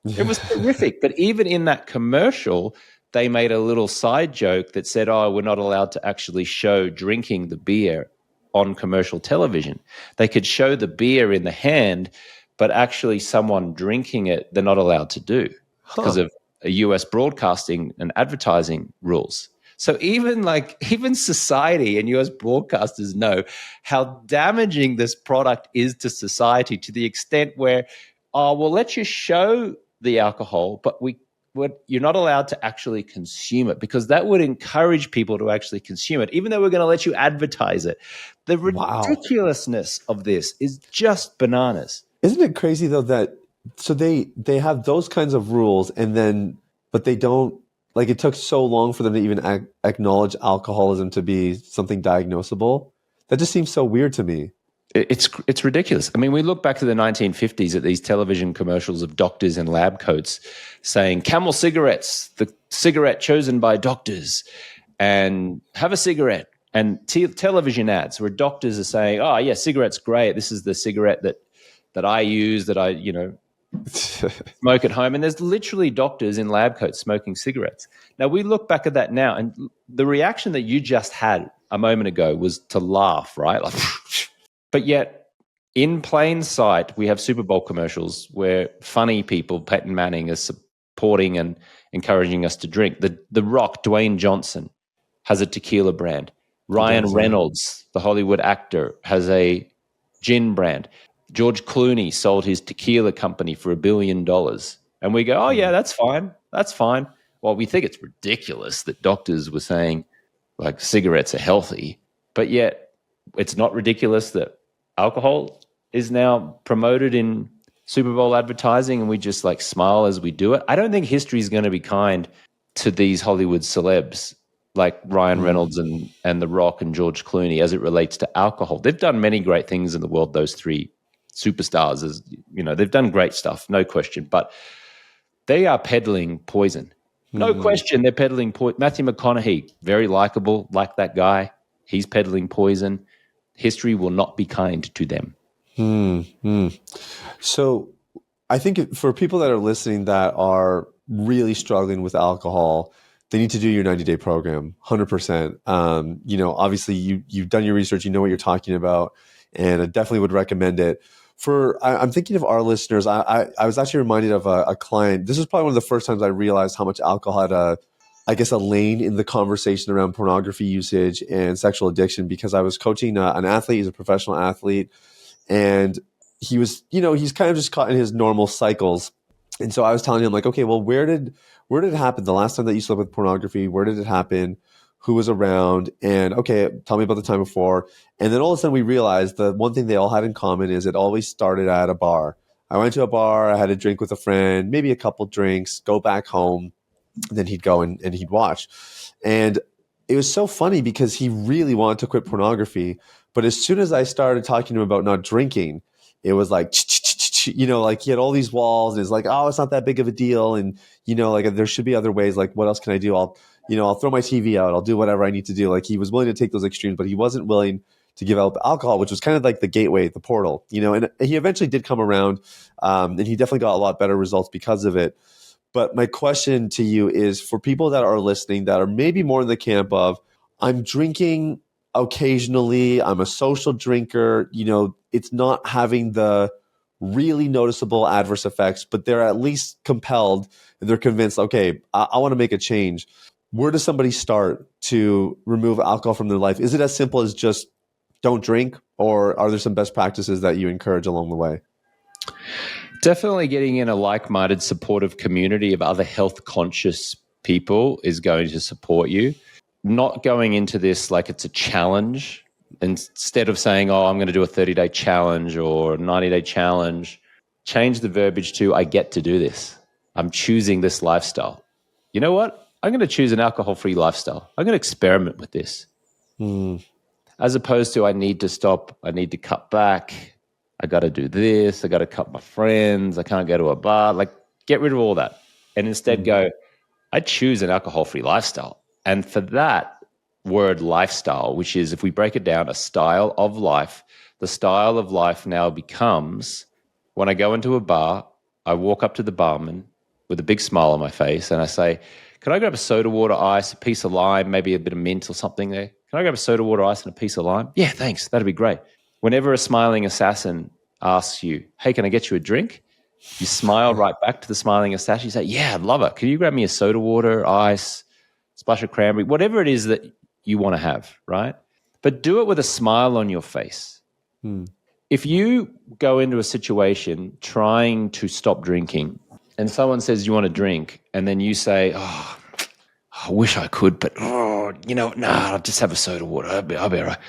It was terrific. But even in that commercial, they made a little side joke that said, oh, we're not allowed to actually show drinking the beer on commercial television. They could show the beer in the hand, but actually someone drinking it, they're not allowed to do because of US broadcasting and advertising rules. So even society and US broadcasters know how damaging this product is to society to the extent where, we'll let you show the alcohol, but you're not allowed to actually consume it because that would encourage people to actually consume it, even though we're going to let you advertise it. The ridiculousness of this is just bananas. Isn't it crazy though that so they have those kinds of rules but they don't, like, it took so long for them to even acknowledge alcoholism to be something diagnosable. That just seems so weird to me. It's ridiculous. I mean, we look back to the 1950s at these television commercials of doctors in lab coats saying Camel cigarettes, the cigarette chosen by doctors, and have a cigarette. And television ads where doctors are saying, oh, yeah, cigarette's great. This is the cigarette that I use, that I, smoke at home. And there's literally doctors in lab coats smoking cigarettes. Now, we look back at that now, and the reaction that you just had a moment ago was to laugh, right? Like, but yet, in plain sight, we have Super Bowl commercials where funny people, Peyton Manning, are supporting and encouraging us to drink. The Rock, Dwayne Johnson, has a tequila brand. Ryan Reynolds, the Hollywood actor, has a gin brand. George Clooney sold his tequila company for $1 billion. And we go, oh, yeah, that's fine. That's fine. Well, we think it's ridiculous that doctors were saying, like, cigarettes are healthy. But yet, it's not ridiculous that alcohol is now promoted in Super Bowl advertising and we just like smile as we do it. I don't think history is going to be kind to these Hollywood celebs like Ryan Reynolds and The Rock and George Clooney as it relates to alcohol. They've done many great things in the world, those three superstars, as you know, they've done great stuff, no question, but they are peddling poison. No question, they're peddling poison. Matthew McConaughey, very likable, like that guy. He's peddling poison. History will not be kind to them. So I think for people that are listening that are really struggling with alcohol, they need to do your 90-day program, 100%. Obviously you've done your research, you know what you're talking about, and I definitely would recommend it. I'm thinking of our listeners. I was actually reminded of a client. This was probably one of the first times I realized how much alcohol had a lane in the conversation around pornography usage and sexual addiction, because I was coaching an athlete. He's a professional athlete, and he was, he's kind of just caught in his normal cycles. And so I was telling him, like, okay, well, where did it happen? The last time that you slept with pornography, where did it happen? Who was around? And okay, tell me about the time before. And then all of a sudden we realized the one thing they all had in common is it always started at a bar. I went to a bar, I had a drink with a friend, maybe a couple drinks, go back home, and then he'd go and he'd watch. And it was so funny because he really wanted to quit pornography. But as soon as I started talking to him about not drinking, it was like, like he had all these walls and it's like, oh, it's not that big of a deal. And, like there should be other ways. Like, what else can I do? I'll throw my TV out. I'll do whatever I need to do. Like he was willing to take those extremes, but he wasn't willing to give up alcohol, which was kind of like the gateway, the portal, and he eventually did come around. And he definitely got a lot better results because of it. But my question to you is for people that are listening that are maybe more in the camp of, I'm drinking occasionally, I'm a social drinker, it's not having the really noticeable adverse effects, but they're at least compelled and they're convinced, okay, I want to make a change. Where does somebody start to remove alcohol from their life? Is it as simple as just don't drink, or are there some best practices that you encourage along the way? Definitely getting in a like-minded, supportive community of other health-conscious people is going to support you. Not going into this like it's a challenge. Instead of saying, oh, I'm going to do a 30-day challenge or a 90-day challenge, change the verbiage to, I get to do this. I'm choosing this lifestyle. You know what? I'm going to choose an alcohol-free lifestyle. I'm going to experiment with this. As opposed to, I need to stop, I need to cut back, I got to do this, I got to cut my friends, I can't go to a bar. Like, get rid of all that. And instead go, I choose an alcohol-free lifestyle. And for that word lifestyle, which is, if we break it down, a style of life, the style of life now becomes, when I go into a bar, I walk up to the barman with a big smile on my face and I say, can I grab a soda water, ice, a piece of lime, maybe a bit of mint or something there? Can I grab a soda water, ice, and a piece of lime? Yeah, thanks. That'd be great. Whenever a smiling assassin asks you, hey, can I get you a drink? You smile right back to the smiling assassin. You say, yeah, I'd love it. Can you grab me a soda water, ice, splash of cranberry, whatever it is that you want to have, right? But do it with a smile on your face. If you go into a situation trying to stop drinking and someone says you want a drink and then you say, oh, I wish I could, but I'll just have a soda water. I'll be all right.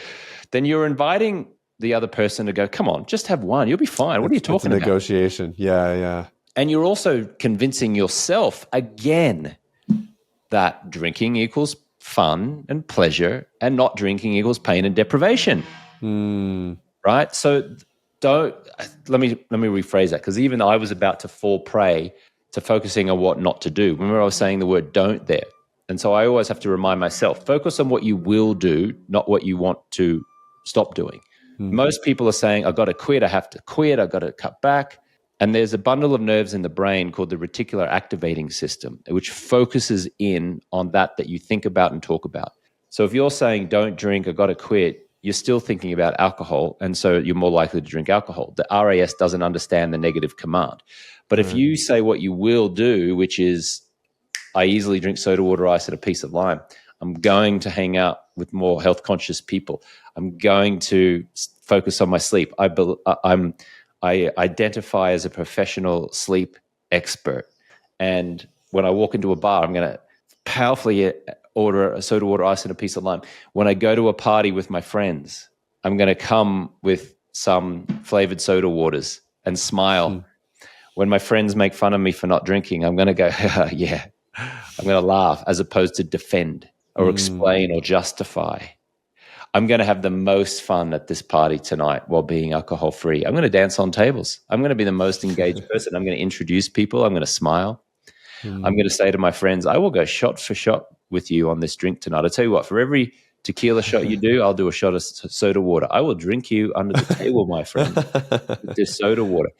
Then you're inviting the other person to go, come on, just have one. You'll be fine. What are you talking about? It's a negotiation. Yeah. And you're also convincing yourself again that drinking equals fun and pleasure and not drinking equals pain and deprivation. Right? So let me rephrase that, because even I was about to fall prey to focusing on what not to do. Remember I was saying the word don't there. And so I always have to remind myself, focus on what you will do, not what you want to stop doing. Most people are saying, I've got to quit, I have to quit, I've got to cut back. And there's a bundle of nerves in the brain called the reticular activating system, which focuses in on that you think about and talk about. So if you're saying don't drink, I've got to quit, you're still thinking about alcohol, and so you're more likely to drink alcohol. The RAS doesn't understand the negative command. But if you say what you will do, which is, I easily drink soda water, ice, and a piece of lime, I'm going to hang out with more health-conscious people, I'm going to focus on my sleep, I identify as a professional sleep expert. And when I walk into a bar, I'm going to powerfully order a soda water, ice, and a piece of lime. When I go to a party with my friends, I'm going to come with some flavored soda waters and smile. When my friends make fun of me for not drinking, I'm going to go, yeah, I'm going to laugh, as opposed to defend or explain or justify. I'm going to have the most fun at this party tonight while being alcohol free. I'm going to dance on tables. I'm going to be the most engaged person. I'm going to introduce people. I'm going to smile. I'm going to say to my friends, I will go shot for shot with you on this drink tonight. I tell you what, for every tequila shot you do, I'll do a shot of soda water. I will drink you under the table, my friend, with this soda water.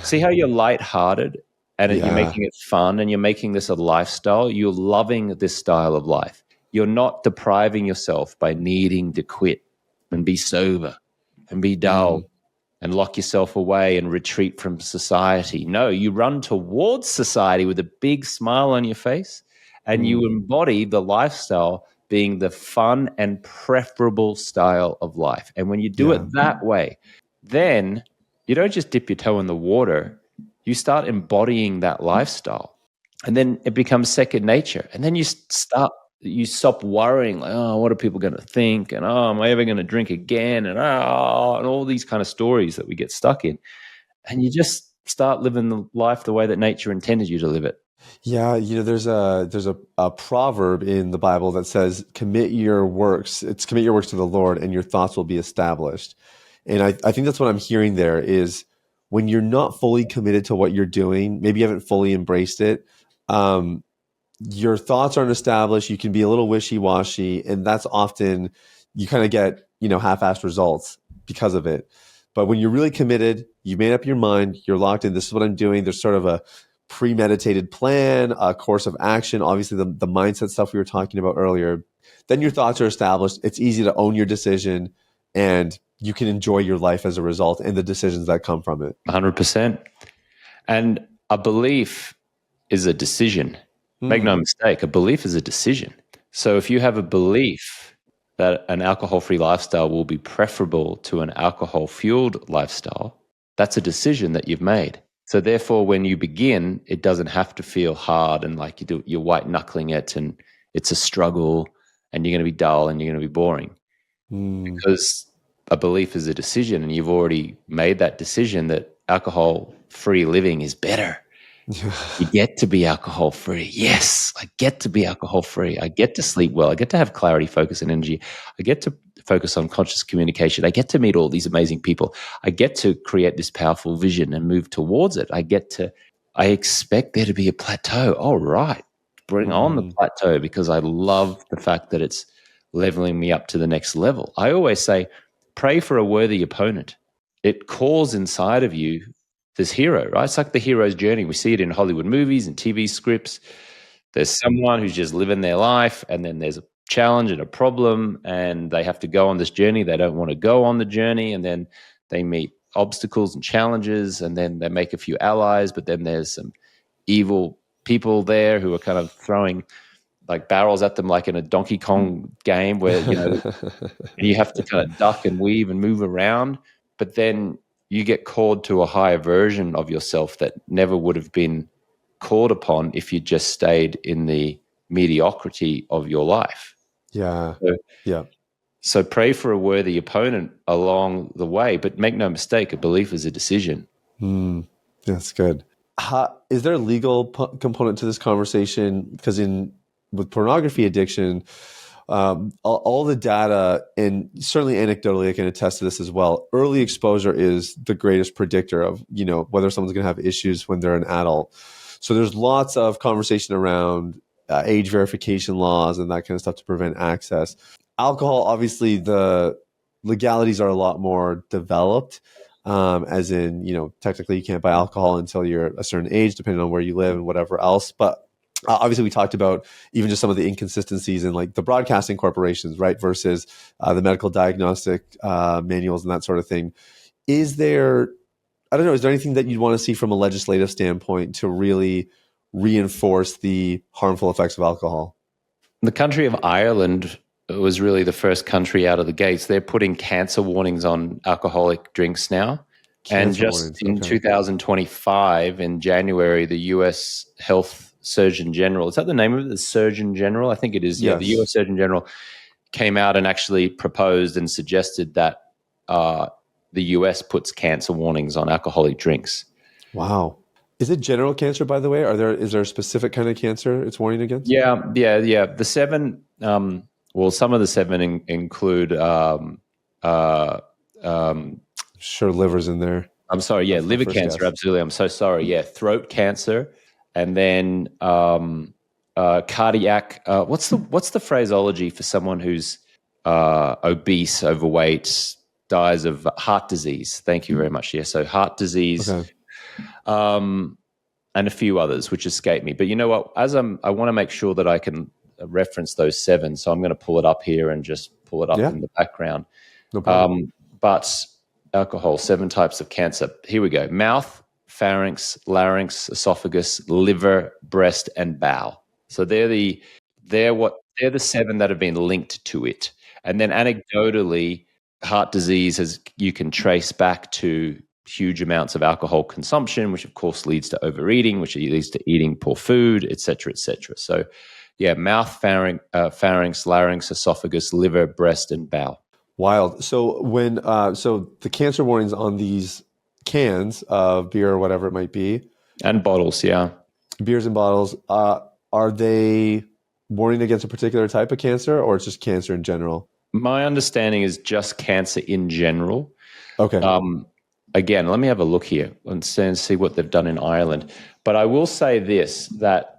See how you're lighthearted and you're Yeah. making it fun and you're making this a lifestyle. You're loving this style of life. You're not depriving yourself by needing to quit and be sober and be dull and lock yourself away and retreat from society. No, you run towards society with a big smile on your face and you embody the lifestyle being the fun and preferable style of life. And when you do it that way, then you don't just dip your toe in the water, you start embodying that lifestyle. And then it becomes second nature. And then you stop worrying, like, oh, what are people going to think? And oh, am I ever going to drink again? And and all these kind of stories that we get stuck in. And you just start living the life the way that nature intended you to live it. Yeah, there's a proverb in the Bible that says, commit your works to the Lord and your thoughts will be established. And I think that's what I'm hearing there is when you're not fully committed to what you're doing, maybe you haven't fully embraced it, your thoughts aren't established, you can be a little wishy-washy, and that's often you kind of get, half-assed results because of it. But when you're really committed, you made up your mind, you're locked in, this is what I'm doing, there's sort of a premeditated plan, a course of action, obviously the mindset stuff we were talking about earlier, then your thoughts are established. It's easy to own your decision and you can enjoy your life as a result and the decisions that come from it. 100%. And a belief is a decision. Make no mistake, a belief is a decision. So if you have a belief that an alcohol-free lifestyle will be preferable to an alcohol-fueled lifestyle, that's a decision that you've made. So therefore, when you begin, it doesn't have to feel hard and like you're white knuckling it and it's a struggle and you're going to be dull and you're going to be boring. Because a belief is a decision and you've already made that decision that alcohol-free living is better. You get to be alcohol-free. Yes, I get to be alcohol-free. I get to sleep well. I get to have clarity, focus, and energy. I get to focus on conscious communication. I get to meet all these amazing people. I get to create this powerful vision and move towards it. I expect there to be a plateau. All right, bring on the plateau because I love the fact that it's leveling me up to the next level. I always say, pray for a worthy opponent. It calls inside of you this hero, right? It's like the hero's journey. We see it in Hollywood movies and TV scripts. There's someone who's just living their life, and then there's a challenge and a problem, and they have to go on this journey. They don't want to go on the journey, and then they meet obstacles and challenges, and then they make a few allies, but then there's some evil people there who are kind of throwing like barrels at them like in a Donkey Kong game where, you have to kind of duck and weave and move around. But then you get called to a higher version of yourself that never would have been called upon if you just stayed in the mediocrity of your life. Yeah. So pray for a worthy opponent along the way, but make no mistake, a belief is a decision. That's good. Is there a legal component to this conversation? Because with pornography addiction, all the data, and certainly anecdotally I can attest to this as well, early exposure is the greatest predictor of whether someone's going to have issues when they're an adult. So there's lots of conversation around age verification laws and that kind of stuff to prevent access. Alcohol, obviously the legalities are a lot more developed, as in technically you can't buy alcohol until you're a certain age depending on where you live and whatever else. But obviously, we talked about even just some of the inconsistencies in like the broadcasting corporations, right, versus the medical diagnostic manuals and that sort of thing. Is there anything that you'd want to see from a legislative standpoint to really reinforce the harmful effects of alcohol? The country of Ireland was really the first country out of the gates. They're putting cancer warnings on alcoholic drinks now. And just in 2025, in January, the U.S. Health Surgeon General, is that the name of it? The Surgeon General? I think it is. Yes. Yeah, the U.S. Surgeon General came out and actually proposed and suggested that the U.S. puts cancer warnings on alcoholic drinks. Wow. Is it general cancer, by the way? Is there a specific kind of cancer it's warning against? Yeah. The 7 Well, some of the seven include, Sure, liver's in there. I'm sorry, yeah, That's my liver first cancer, guess. absolutely. I'm so sorry. Yeah, throat cancer, and then cardiac. What's the phraseology for someone who's obese, overweight, dies of heart disease? Thank you very much. Yeah, so heart disease, Okay. and a few others which escape me. But you know what? I want to make sure that I can reference those seven, so I'm going to pull it up here and just pull it up Yeah. in the background. No problem. But alcohol, 7 types of cancer. Here we go. Mouth, pharynx, larynx, esophagus, liver, breast, and bowel. So they're the 7 that have been linked to it. And then anecdotally, heart disease you can trace back to huge amounts of alcohol consumption, which of course leads to overeating, which leads to eating poor food, et cetera, et cetera. So yeah, mouth, pharynx, larynx, esophagus, liver, breast, and bowel. Wild. So when so the cancer warnings on these cans of beer or whatever it might be, And bottles, yeah. beers and bottles, are they warning against a particular type of cancer, or it's just cancer in general? My understanding is just cancer in general. Okay. Again, let me have a look here and see what they've done in Ireland. But I will say this, that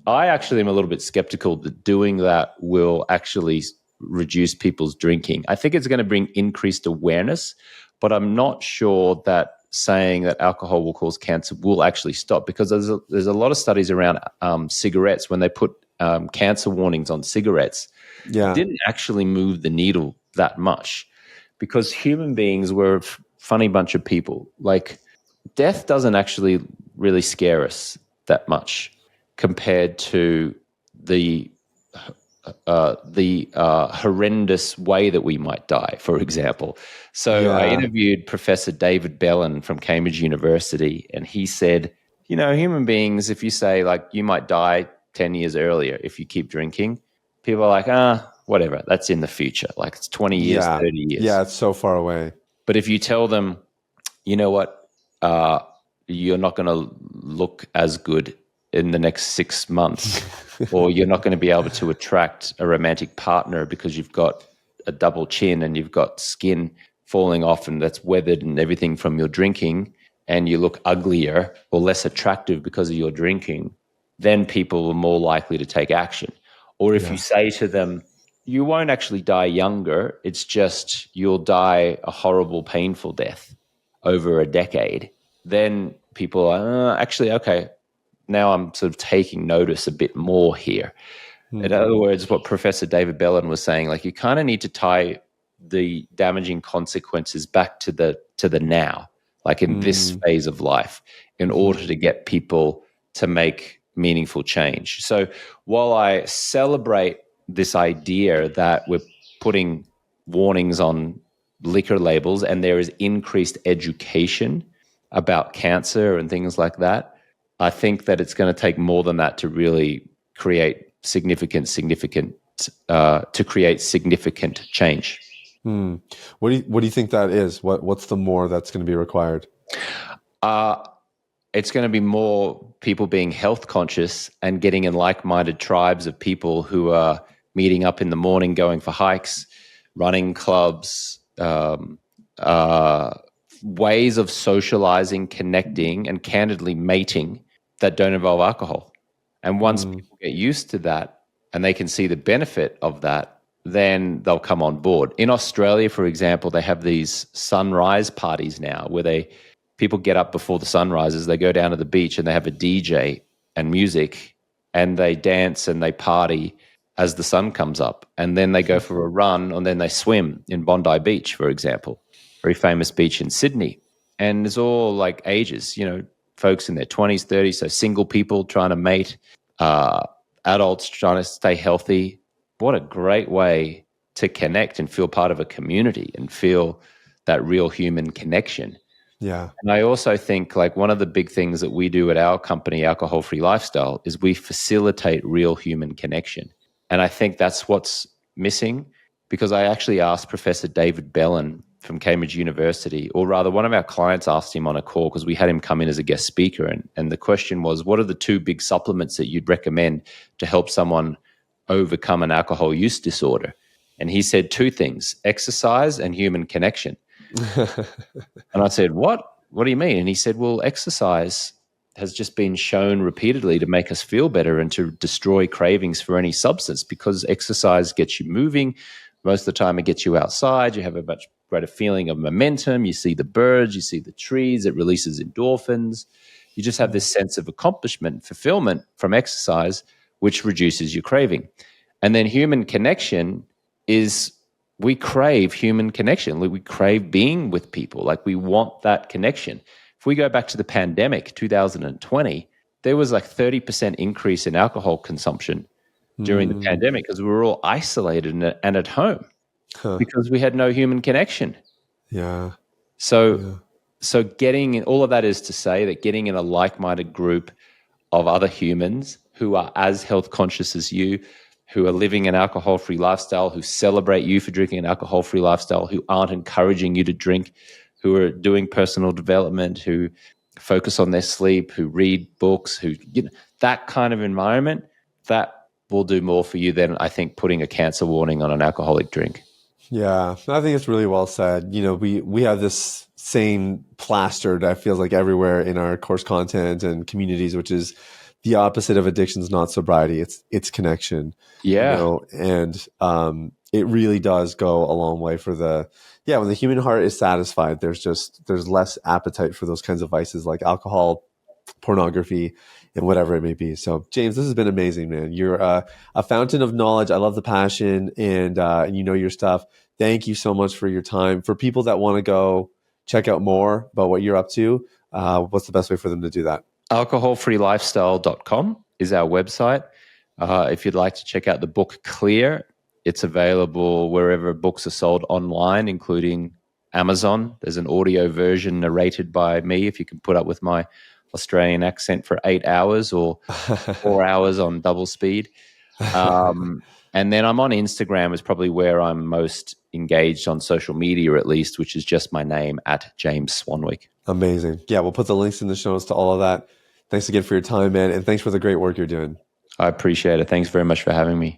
I actually am a little bit skeptical that doing that will actually reduce people's drinking. I think it's going to bring increased awareness, but I'm not sure that saying that alcohol will cause cancer will actually stop, because there's a lot of studies around cigarettes. When they put cancer warnings on cigarettes, Yeah. it didn't actually move the needle that much, because human beings were a funny bunch of people. Like, death doesn't actually really scare us that much compared to the horrendous way that we might die, for example. So I Yeah. interviewed Professor David Bellin from Cambridge University, and he said, human beings, if you say like you might die 10 years earlier if you keep drinking, people are like, whatever, that's in the future. Like it's 20 years, Yeah. 30 years. Yeah, it's so far away. But if you tell them, you know what, you're not going to look as good in the next 6 months, or you're not going to be able to attract a romantic partner because you've got a double chin and you've got skin falling off and that's weathered and everything from your drinking, and you look uglier or less attractive because of your drinking, then people are more likely to take action. Or if you say to them, you won't actually die younger, it's just you'll die a horrible, painful death over a decade, then people are actually, okay, now I'm sort of taking notice a bit more here. In other words, what Professor David Bellin was saying, like you kind of need to tie the damaging consequences back to the now, like in this phase of life, in order to get people to make meaningful change. So while I celebrate this idea that we're putting warnings on liquor labels and there is increased education about cancer and things like that, I think that it's going to take more than that to really create significant change. What do you think that is? What's the more that's going to be required? It's going to be more people being health conscious and getting in like-minded tribes of people who are meeting up in the morning, going for hikes, running clubs, ways of socializing, connecting, and candidly mating that don't involve alcohol. And once people get used to that and they can see the benefit of that, then they'll come on board. In Australia, for example, they have these sunrise parties now where people get up before the sun rises, they go down to the beach and they have a DJ and music and they dance and they party as the sun comes up. And then they go for a run and then they swim in Bondi Beach, for example, very famous beach in Sydney. And it's all like ages, folks in their 20s, 30s, so single people trying to mate, adults trying to stay healthy. What a great way to connect and feel part of a community and feel that real human connection. Yeah. And I also think like one of the big things that we do at our company, Alcohol Free Lifestyle, is we facilitate real human connection. And I think that's what's missing, because I actually asked Professor David Bellin from Cambridge University, or rather one of our clients asked him on a call because we had him come in as a guest speaker. And the question was, what are the 2 big supplements that you'd recommend to help someone overcome an alcohol use disorder. And he said two things: exercise and human connection. And I said, what? What do you mean? And he said, well, exercise has just been shown repeatedly to make us feel better and to destroy cravings for any substance, because exercise gets you moving. Most of the time it gets you outside. You have a much greater feeling of momentum. You see the birds, you see the trees. It releases endorphins. You just have this sense of accomplishment and fulfillment from exercise, which reduces your craving. And then human connection is, we crave human connection. We crave being with people. Like, we want that connection. If we go back to the pandemic, 2020, there was like 30% increase in alcohol consumption during the pandemic because we were all isolated and at home because we had no human connection. Yeah. So getting, all of that is to say that getting in a like-minded group of other humans who are as health conscious as you, who are living an alcohol-free lifestyle, who celebrate you for drinking an alcohol-free lifestyle, who aren't encouraging you to drink, who are doing personal development, who focus on their sleep, who read books, who, that kind of environment, that will do more for you than, I think, putting a cancer warning on an alcoholic drink. Yeah, I think it's really well said. We have this saying plastered, I feels like, everywhere in our course content and communities, which is the opposite of addiction is not sobriety. It's connection. Yeah. And it really does go a long way for when the human heart is satisfied, there's less appetite for those kinds of vices like alcohol, pornography, and whatever it may be. So, James, this has been amazing, man. You're a fountain of knowledge. I love the passion, and you know your stuff. Thank you so much for your time. For people that want to go check out more about what you're up to, what's the best way for them to do that? Alcoholfreelifestyle.com is our website. If you'd like to check out the book Clear, it's available wherever books are sold online, including Amazon. There's an audio version narrated by me, if you can put up with my Australian accent for 8 hours or 4 hours on double speed. And then I'm on Instagram, is probably where I'm most engaged on social media, at least, which is just my name, at James Swanwick. Amazing. Yeah, we'll put the links in the show notes to all of that. Thanks again for your time, man. And thanks for the great work you're doing. I appreciate it. Thanks very much for having me.